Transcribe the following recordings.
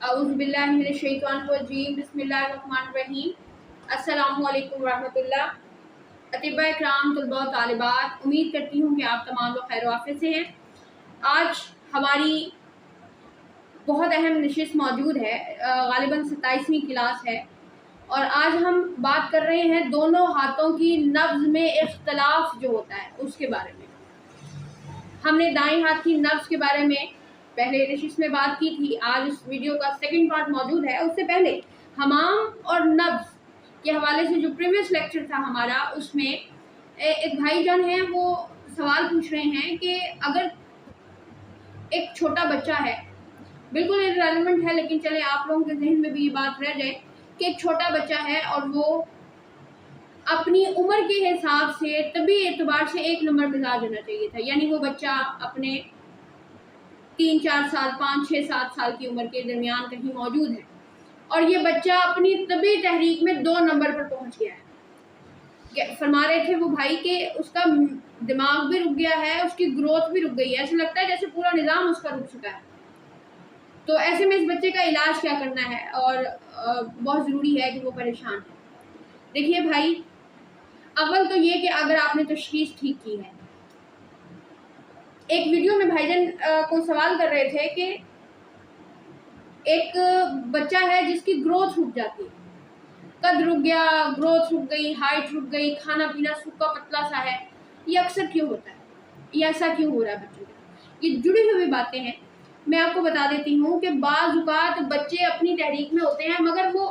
अऊज़ु बिल्लाहि मिनश शैतानिर रजीम बिस्मिल्लाहिर रहमानिर रहीम। अस्सलामु अलैकुम रहमतुल्लाह। अतिबा इकराम, तलबा और तालिबात, उम्मीद करती हूँ कि आप तमाम लोग खैर आफियत से हैं। आज हमारी बहुत अहम नशिस्त मौजूद है, गालिबन 27वीं क्लास है और आज हम बात कर रहे हैं दोनों हाथों की नब्ज़ में इख्तलाफ जो होता है उसके बारे में। हमने दाएं हाथ की नब्ज़ के बारे में पहले नशिस्त में बात की थी। आज इस वीडियो का सेकंड पार्ट मौजूद है। उससे पहले हमाम और नब्ज़ के हवाले से जो प्रीवियस लेक्चर था हमारा, उसमें एक भाईजान हैं, वो सवाल पूछ रहे हैं कि अगर एक छोटा बच्चा है, बिल्कुल इररेलेवेंट है लेकिन चले आप लोगों के जहन में भी ये बात रह जाए कि एक छोटा बच्चा है और वो अपनी उम्र के हिसाब से तभी एतबार से एक नंबर मिजाज होना चाहिए था, यानी वो बच्चा अपने 3-4 साल 5-6 7 साल की उम्र के दरमियान कहीं मौजूद है और ये बच्चा अपनी तभी तहरीक में 2 नंबर पर पहुंच गया है। फरमा रहे थे वो भाई कि उसका दिमाग भी रुक गया है, उसकी ग्रोथ भी रुक गई है, ऐसा लगता है जैसे पूरा निज़ाम उसका रुक चुका है। तो ऐसे में इस बच्चे का इलाज क्या करना है और बहुत ज़रूरी है कि वो परेशान है। देखिए भाई, अव्वल तो ये कि अगर आपने तशख़ीस ठीक की है, एक वीडियो में भाईजान को सवाल कर रहे थे कि एक बच्चा है जिसकी ग्रोथ रुक जाती है, कद रुक गया, ग्रोथ रुक गई, हाइट रुक गई, खाना पीना सूखा पतला सा है, ये अक्सर क्यों होता है, ये ऐसा क्यों हो रहा है बच्चों का? ये जुड़ी हुई बातें हैं। मैं आपको बता देती हूँ कि बाज़ औक़ात बच्चे अपनी तहरीक में होते हैं मगर वो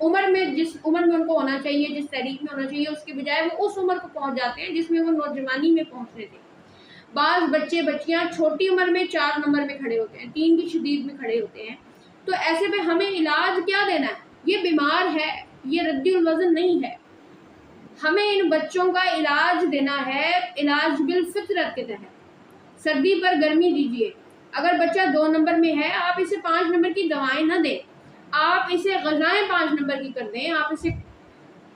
उम्र में, जिस उम्र में उनको होना चाहिए, जिस तहरीक में होना चाहिए, उसके बजाय वो उस उम्र को पहुँच जाते हैं जिसमें वो नौजवानी में पहुँचने थे। बाज़ बच्चे बच्चियाँ छोटी उम्र में 4 नंबर में खड़े होते हैं, 3 की शदीद में खड़े होते हैं। तो ऐसे में हमें इलाज क्या देना है? ये बीमार है, ये रद्दुल वज़न नहीं है। हमें इन बच्चों का इलाज देना है इलाज बिल फितरत के तहत। सर्दी पर गर्मी दीजिए। अगर बच्चा 2 नंबर में है, आप इसे 5 नंबर की दवाएं ना दें, आप इसे ग़िज़ाएं 5 नंबर की कर दें। आप इसे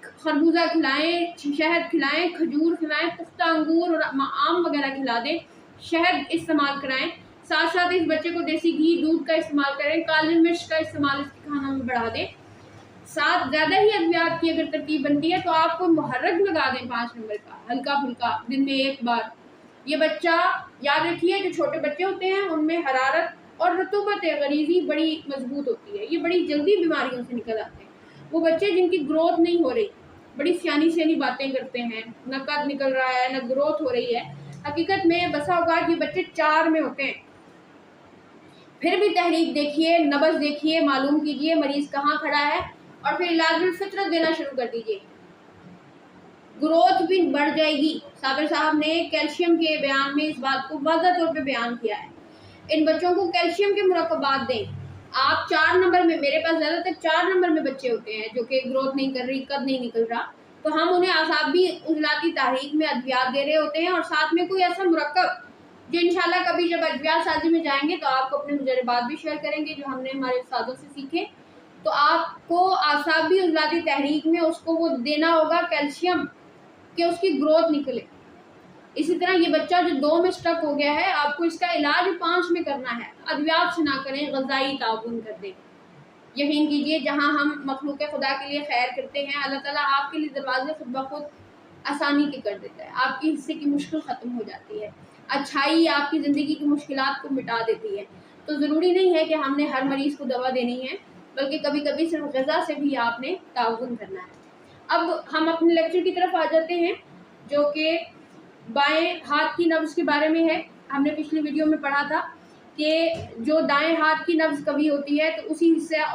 खरबूजा खिलाएं, शहद खिलाएं, खजूर खिलाएं, पुख्ता अंगूर और आम वगैरह खिला दें, शहद इस्तेमाल कराएं। साथ साथ इस बच्चे को देसी घी, दूध का इस्तेमाल करें, काली मिर्च का इस्तेमाल इसके खाना में बढ़ा दें। साथ ज़्यादा ही अद्वियात की अगर तरकीब बनती है तो आपको मुहर्रक लगा दें 5 नंबर का, हल्का फुल्का, दिन में 1 बार। ये बच्चा याद रखिए, जो छोटे बच्चे होते हैं उनमें हरारत और रतूबत गरीज़ी बड़ी मजबूत होती है, ये बड़ी जल्दी बीमारियों से निकल आते हैं। वो बच्चे जिनकी ग्रोथ नहीं हो रही, बड़ी सियानी बातें करते हैं, न कद निकल रहा है, न ग्रोथ हो रही है, हकीकत में बसा औक़ात ये बच्चे 4 में होते हैं। फिर भी तहरीक देखिए, नब्ज़ देखिए, मालूम कीजिए मरीज़ कहाँ खड़ा है और फिर इलाज बिल फितरत देना शुरू कर दीजिए, ग्रोथ भी बढ़ जाएगी। साबिर साहब ने कैल्शियम के बयान में इस बात को वाज़ह तौर पे बयान किया है। इन बच्चों को कैल्शियम के मुरक्कबात दें। आप 4 नंबर में, मेरे पास ज़्यादातर 4 नंबर में बच्चे होते हैं जो कि ग्रोथ नहीं कर रही, कद नहीं निकल रहा, तो हम उन्हें आसाबी उज़लाती तहरीक में अद्वियात दे रहे होते हैं और साथ में कोई ऐसा मुरक्कब जो इंशाल्लाह कभी जब अद्वियात साजी में जाएंगे तो आपको अपने मुजरबात भी शेयर करेंगे जो हमने हमारे उस्तादों से सीखे। तो आपको आसाबी उज़लाती तहरीक में उसको वो देना होगा कैल्शियम कि उसकी ग्रोथ निकले। इसी तरह ये बच्चा जो 2 में स्टक हो गया है, आपको इसका इलाज 5 में करना है। अद्वियात से ना करें, ग़िज़ाई ताउन कर दें। यकीन कीजिए, जहाँ हम मखलूक खुदा के लिए खैर करते हैं, अल्लाह ताला आपके लिए दरवाज़े खुद ब खुद आसानी के कर देता है। आपकी हिस्से की मुश्किल ख़त्म हो जाती है, अच्छाई आपकी ज़िंदगी की मुश्किलात को मिटा देती है। तो ज़रूरी नहीं है कि हमने हर मरीज़ को दवा देनी है, बल्कि कभी कभी सिर्फ ग़िज़ा से भी आपने ताउन करना है। अब हम अपने लेक्चर की तरफ आ जाते हैं जो कि बाएं हाथ की नब्ज़ के बारे में है। हमने पिछली वीडियो में पढ़ा था कि जो दाएं हाथ की नब्ज़ कभी होती है तो उसी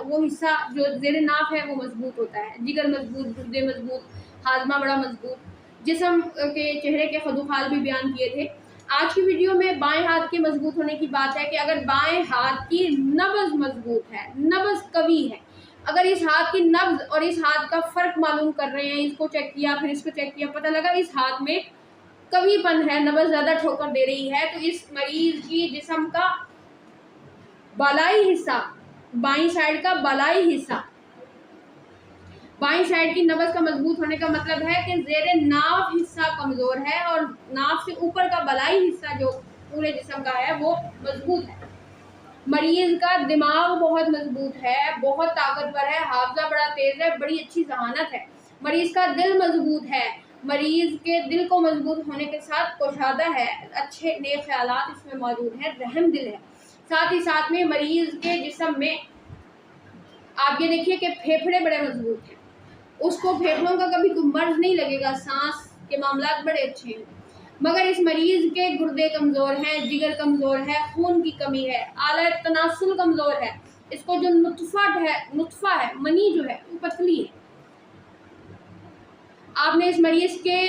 वो हिस्सा जो ज़ेरे नाफ है वो मजबूत होता है, जिगर मजबूत, गुर्दे मजबूत, हाजमा बड़ा मजबूत, जिस्म के चेहरे के खदुखाल भी बयान किए थे। आज की वीडियो में बाएं हाथ के मजबूत होने की बात है कि अगर बाएं हाथ की नब्ज़ मजबूत है, नब्ज़ कवी है, अगर इस हाथ की नब्ज़ और इस हाथ का फ़र्क मालूम कर रहे हैं, इसको चेक किया फिर इसको चेक किया, पता लगा इस हाथ में कवीपन है, नब्ज़ ज़्यादा ठोकर दे रही है, तो इस मरीज़ की जिस्म का बालाई हिस्सा, बाईं साइड का बालाई हिस्सा, बाईं साइड की नब्ज़ का मजबूत होने का मतलब है कि ज़ेरे नाफ हिस्सा कमज़ोर है और नाफ से ऊपर का बालाई हिस्सा जो पूरे जिस्म का है वो मजबूत है। मरीज़ का दिमाग बहुत मजबूत है, बहुत ताकतवर है, हाफजा बड़ा तेज़ है, बड़ी अच्छी ज़हानत है। मरीज़ का दिल मजबूत है, मरीज़ के दिल को मजबूत होने के साथ कुशादा है, अच्छे नेक ख्यालात इसमें मौजूद हैं, रहम दिल है। साथ ही साथ में मरीज़ के जिस्म में आप ये देखिए कि फेफड़े बड़े मजबूत हैं, उसको फेफड़ों का कभी कोई मर्ज नहीं लगेगा, सांस के मामलात बड़े अच्छे हैं। मगर इस मरीज़ के गुर्दे कमज़ोर हैं, जिगर कमज़ोर है, खून की कमी है, आला तनासुल कमज़ोर है, इसको जो नुत्फ़ा है मनी जो है वो पतली है। आपने इस मरीज़ के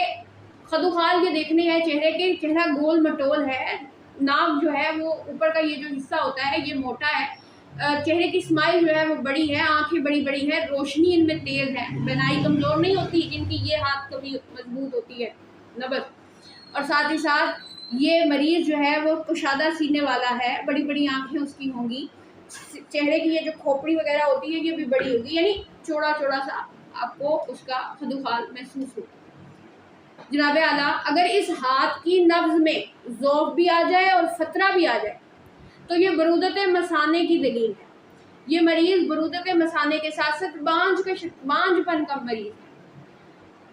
खदुखाल ये देखने हैं चेहरे के, चेहरा गोल मटोल है, नाक जो है वो ऊपर का ये जो हिस्सा होता है ये मोटा है, चेहरे की स्माइल जो है वो बड़ी है, आंखें बड़ी बड़ी है, रोशनी इनमें तेज़ है, बनाई कमज़ोर नहीं होती जिनकी ये हाथ कभी मजबूत होती है नब्ज़। और साथ ही साथ ये मरीज़ जो है वो कुशादा सीने वाला है, बड़ी बड़ी आंखें उसकी होंगी, चेहरे की ये जो खोपड़ी वगैरह होती है ये भी बड़ी होगी, यानी चौड़ा चौड़ा सा आपको उसका खदुखाल महसूस हो। जनाब आला, अगर इस हाथ की नब्ज़ में ज़ौफ़ भी आ जाए और फ़तरा भी आ जाए तो ये बरूदत मसाने की दलील है। ये मरीज़ बरूदत मसाने के साथ साथ बांझपन का मरीज़ है।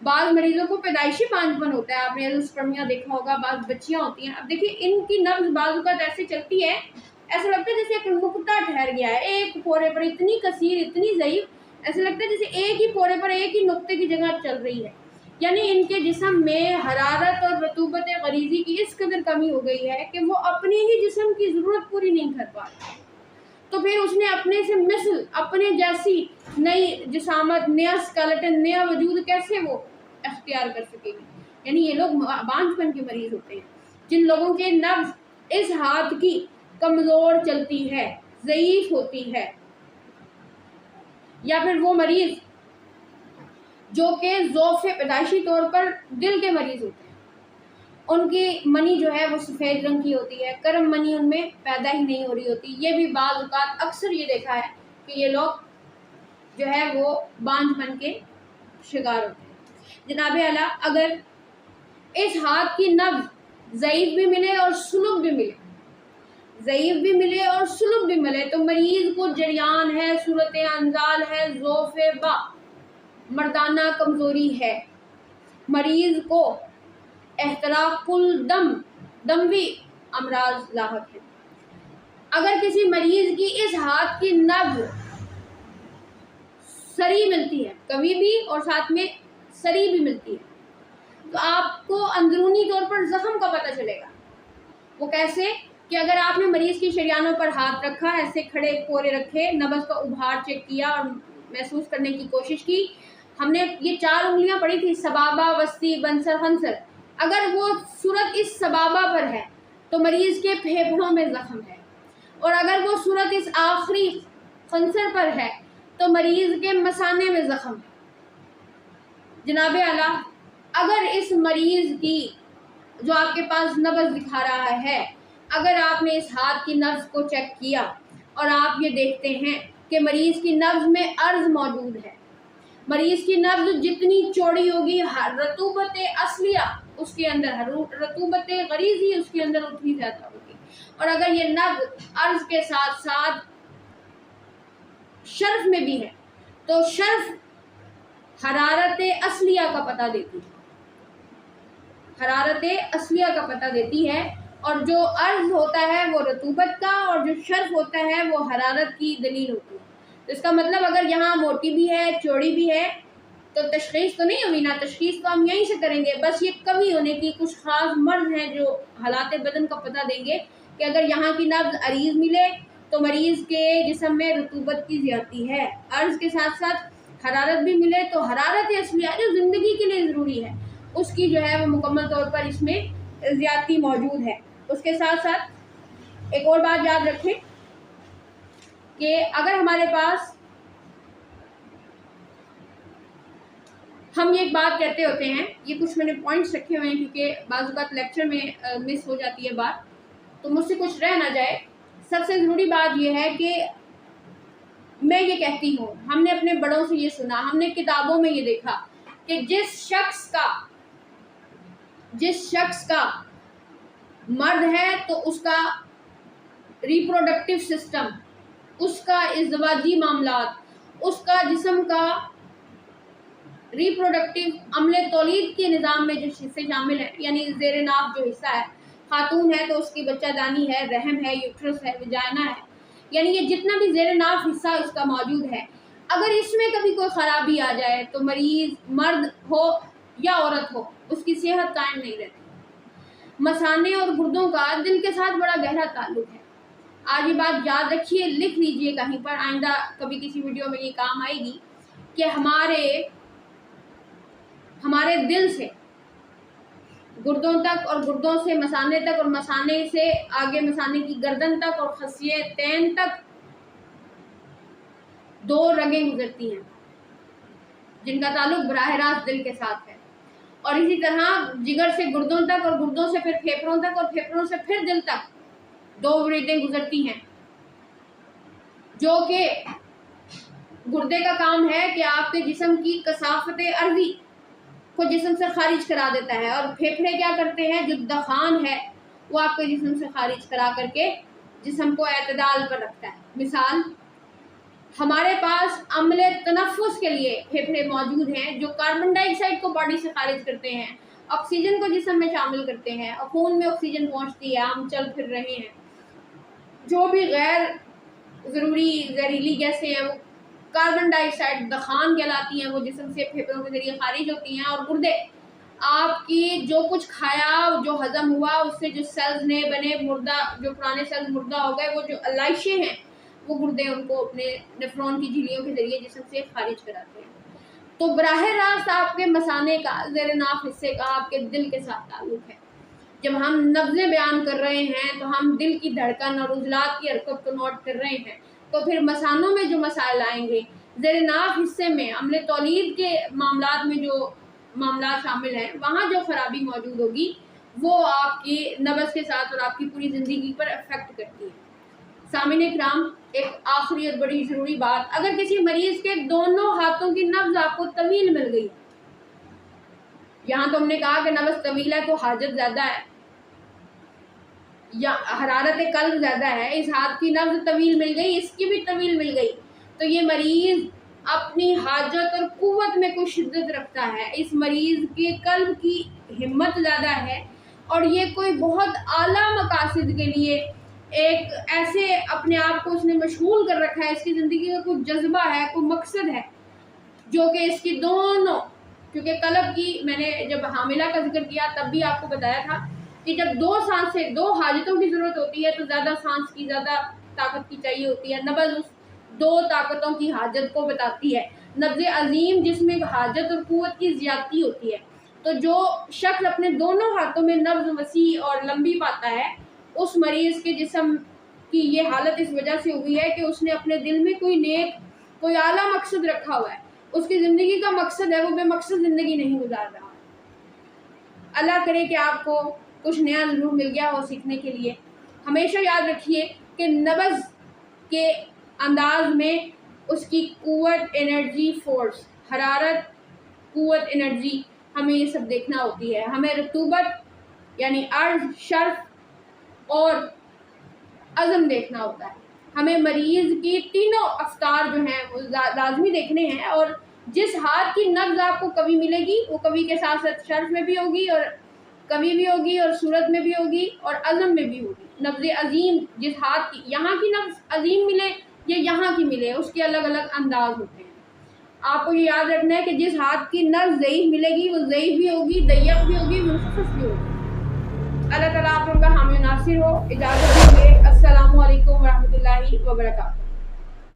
बाज़ मरीज़ों को पैदाइशी बांझपन होता है, आपने एज़ोस्पर्मिया देखा होगा, बाज़ बच्चियाँ होती हैं। अब देखिए इनकी नब्ज़ बाज़ ऐसे चलती है, ऐसा लगता है जैसे एक नुक्ता ठहर गया है, एक पोरे पर इतनी कसीर, इतनी ज़ईफ़, ऐसा लगता है जैसे एक ही पोरे पर एक ही नुक्ते की जगह चल रही है। यानी इनके जिस्म में हरारत और रतूबत गरीज़ी की इस कदर कमी हो गई है कि वो अपने ही जिस्म की ज़रूरत पूरी नहीं कर पा रहे। तो फिर उसने अपने से मिसल, अपने जैसी नई जिसामत, नया स्केलेटन, नया वजूद कैसे वो अख्तियार कर सकेगी। यानी ये लोग बांझपन के मरीज़ होते हैं, जिन लोगों के नब्ज़ इस हाथ की कमज़ोर चलती है, ज़ईफ़ होती है, या फिर वो मरीज़ जो कि ज़ौफ़ पैदाइशी तौर पर दिल के मरीज़ होते हैं, उनकी मनी जो है वो सफ़ेद रंग की होती है, गर्म मनी उनमें पैदा ही नहीं हो रही होती। ये भी बाज़ औक़ात अक्सर ये देखा है कि ये लोग जो है वो बांझपन के शिकार होते हैं। जनाब आला, अगर इस हाथ की नब्ज़ ज़ईफ़ भी मिले और सुलभ भी मिले, ज़ईफ़ भी मिले और सुलभ भी मिले, तो मरीज़ को जरियान है, सूरत अंजाल है, ज़ौफ़ बा मर्दाना कमज़ोरी है, मरीज़ को एहतराकुल दमवी अमराज लाहक है। अगर किसी मरीज़ की इस हाथ की नब्ज़ सरी मिलती है कभी भी और साथ में सरी भी मिलती है, तो आपको अंदरूनी तौर पर ज़ख्म का पता चलेगा। वो कैसे कि अगर आपने मरीज़ की शरियानों पर हाथ रखा, ऐसे खड़े कोरे रखे, नब्ज़ का उभार चेक किया और महसूस करने की कोशिश की, हमने ये 4 उंगलियां पढ़ी थी, सबाबा, वस्ती, बंसर, खंसर। अगर वो सूरत इस सबाबा पर है तो मरीज़ के फेफड़ों में ज़ख्म है, और अगर वो सूरत इस आखिरी खंसर पर है तो मरीज़ के मसाने में ज़ख्म है। जनाब आला, अगर इस मरीज़ की जो आपके पास नब्ज़ दिखा रहा है, अगर आपने इस हाथ की नब्ज़ को चेक किया और आप ये देखते हैं कि मरीज़ की नब्ज़ में अर्ज़ मौजूद है, मरीज़ की नब्ज़ जितनी चौड़ी होगी, रतूबत असलिया उसके अंदर, रतूबत गरीज़ी उसके अंदर उतनी ज़्यादा होगी। और अगर ये नब्ज़ अर्ज़ के साथ साथ शर्फ में भी है तो शर्फ हरारत असलिया का पता देती है, हरारत असलिया का पता देती है, और जो अर्ज़ होता है वो रतूबत का, और जो शर्फ होता है वो हरारत की दलील होती है। तो इसका मतलब अगर यहाँ मोटी भी है, चौड़ी भी है, तो तशख़ीस तो नहीं हुई ना, तशख़ीस तो हम यहीं से करेंगे, बस ये कमी होने की कुछ ख़ास मर्ज़ हैं जो हालात बदन का पता देंगे कि अगर यहाँ की नब्ज़ अरीज़ मिले तो मरीज़ के जिस्म में रतूबत की ज़्यादती है, अर्ज़ के साथ साथ हरारत भी मिले तो हरारत असलिया जो ज़िंदगी के लिए ज़रूरी है उसकी जो है वो मुकम्मल तौर पर इसमें ज़्यादती मौजूद है। उसके साथ साथ एक और बात याद रखें कि अगर हमारे पास, हम ये एक बात कहते होते हैं, ये कुछ मैंने पॉइंट्स रखे हुए हैं क्योंकि बाज़ बात लेक्चर में मिस हो जाती है बात, तो मुझसे कुछ रह ना जाए। सबसे ज़रूरी बात यह है कि मैं ये कहती हूँ, हमने अपने बड़ों से ये सुना, हमने किताबों में ये देखा कि जिस शख्स का मर्द है तो उसका ریپروڈکٹیو سسٹم، اس کا ازدواجی معاملات، اس کا جسم کا ریپروڈکٹیو عمل تولید کے نظام میں جو حصے شامل ہیں، یعنی زیر ناف جو حصہ ہے، خاتون ہے تو اس کی بچہ دانی ہے، رحم ہے، یوٹرس ہے، وجائنا ہے، یعنی یہ جتنا بھی زیر ناف حصہ اس کا موجود ہے، اگر اس میں کبھی کوئی خرابی آ جائے تو مریض مرد ہو یا عورت ہو اس کی صحت قائم نہیں رہتی۔ مثانے اور گردوں کا دل کے ساتھ بڑا گہرا تعلق ہے۔ آج یہ بات یاد رکھیے، لکھ لیجئے کہیں پر، آئندہ کبھی کسی ویڈیو میں یہ کام آئے گی کہ ہمارے دل سے گردوں تک اور گردوں سے مثانے تک اور مثانے سے آگے مثانے کی گردن تک اور خصیے تین تک 2 رگیں گزرتی ہیں جن کا تعلق براہ راست دل کے ساتھ ہے، اور اسی طرح جگر سے گردوں تک اور گردوں سے پھر پھیپھڑوں تک اور پھیپھڑوں سے پھر دل تک 2 وریدیں گزرتی ہیں، جو کہ گردے کا کام ہے کہ آپ کے جسم کی کثافت عرضی کو جسم سے خارج کرا دیتا ہے، اور پھیپھڑے کیا کرتے ہیں، جو دخان ہے وہ آپ کے جسم سے خارج کرا کر کے جسم کو اعتدال پر رکھتا ہے۔ مثال، ہمارے پاس عمل تنفس کے لیے پھیپھڑے موجود ہیں جو کاربن ڈائی آکسائڈ کو باڈی سے خارج کرتے ہیں، آکسیجن کو جسم میں شامل کرتے ہیں، اور خون میں آکسیجن پہنچتی ہے، ہم چل پھر رہے ہیں، جو بھی غیر ضروری زہریلی گیسیں ہیں وہ کاربن ڈائی آکسائڈ دخان کہلاتی ہیں، وہ جسم سے پھیپھڑوں کے ذریعے خارج ہوتی ہیں، اور گردے آپ کی جو کچھ کھایا، جو ہضم ہوا، اس سے جو سیلز نئے بنے، مردہ جو پرانے سیلز مردہ ہو گئے، وہ جو علائشیں ہیں وہ گردے ان کو اپنے نیفرون کی جھلیوں کے ذریعے جسم سے خارج کراتے ہیں۔ تو براہ راست آپ کے مثانے کا، زیر ناف حصے کا آپ کے دل کے ساتھ تعلق ہے۔ جب ہم نبضیں بیان کر رہے ہیں تو ہم دل کی دھڑکن اور عضلات کی حرکت کو نوٹ کر رہے ہیں، تو پھر مثانوں میں جو مسائل آئیں گے، زیر ناف حصے میں عمل تولید کے معاملات میں جو معاملات شامل ہیں، وہاں جو خرابی موجود ہوگی وہ آپ کی نبض کے ساتھ اور آپ کی پوری زندگی پر افیکٹ کرتی ہے۔ سامعین اکرام، ایک آخری اور بڑی ضروری بات، اگر کسی مریض کے دونوں ہاتھوں کی نبض آپ کو طویل مل گئی، یہاں تو ہم نے کہا کہ نبض طویل ہے تو حاجت زیادہ ہے یا حرارت قلب زیادہ ہے، اس ہاتھ کی نبض طویل مل گئی، اس کی بھی طویل مل گئی، تو یہ مریض اپنی حاجت اور قوت میں کوئی شدت رکھتا ہے، اس مریض کے قلب کی ہمت زیادہ ہے، اور یہ کوئی بہت اعلیٰ مقاصد کے لیے ایک ایسے اپنے آپ کو اس نے مشغول کر رکھا ہے، اس کی زندگی کا کوئی جذبہ ہے، کوئی مقصد ہے، جو کہ اس کی دونوں، کیونکہ قلب کی میں نے جب حاملہ کا ذکر کیا تب بھی آپ کو بتایا تھا کہ جب 2 سانسیں، 2 حاجتوں کی ضرورت ہوتی ہے تو زیادہ سانس کی، زیادہ طاقت کی چاہیے ہوتی ہے، نبض اس 2 طاقتوں کی حاجت کو بتاتی ہے۔ نبض عظیم جس میں حاجت اور قوت کی زیادتی ہوتی ہے، تو جو شخص اپنے دونوں ہاتھوں میں نبض وسیع اور لمبی پاتا ہے، اس مریض کے جسم کی یہ حالت اس وجہ سے ہوئی ہے کہ اس نے اپنے دل میں کوئی نیک، کوئی اعلیٰ مقصد رکھا ہوا ہے، اس کی زندگی کا مقصد ہے، وہ بے مقصد زندگی نہیں گزار رہا۔ اللہ کرے کہ آپ کو کچھ نیا ضرور مل گیا ہو سیکھنے کے لیے۔ ہمیشہ یاد رکھیے کہ نبض کے انداز میں اس کی قوت، انرجی، فورس، حرارت، قوت، انرجی، ہمیں یہ سب دیکھنا ہوتی ہے۔ ہمیں رطوبت یعنی عرض، شرف اور عزم دیکھنا ہوتا ہے۔ ہمیں مریض کی تینوں افطار جو ہیں وہ لازمی دیکھنے ہیں، اور جس ہاتھ کی نبض آپ کو کبھی ملے گی وہ کبھی کے ساتھ ساتھ شرف میں بھی ہوگی، اور کبھی بھی ہوگی، اور صورت میں بھی ہوگی، اور عزم میں بھی ہوگی۔ نبض عظیم جس ہاتھ کی، یہاں کی نبض عظیم ملے یا یہاں کی ملے، اس کے الگ الگ انداز ہوتے ہیں۔ آپ کو یہ یاد رکھنا ہے کہ جس ہاتھ کی نبض ضعیف ملے گی وہ ضعیف بھی ہوگی، ضیق بھی ہوگی، منخفض بھی ہوگی۔ اللہ تعالیٰ آپ لوگوں کا حامی و ناصر ہو۔ اجازت دیجیے، السلام علیکم ورحمۃ اللہ وبرکاتہ۔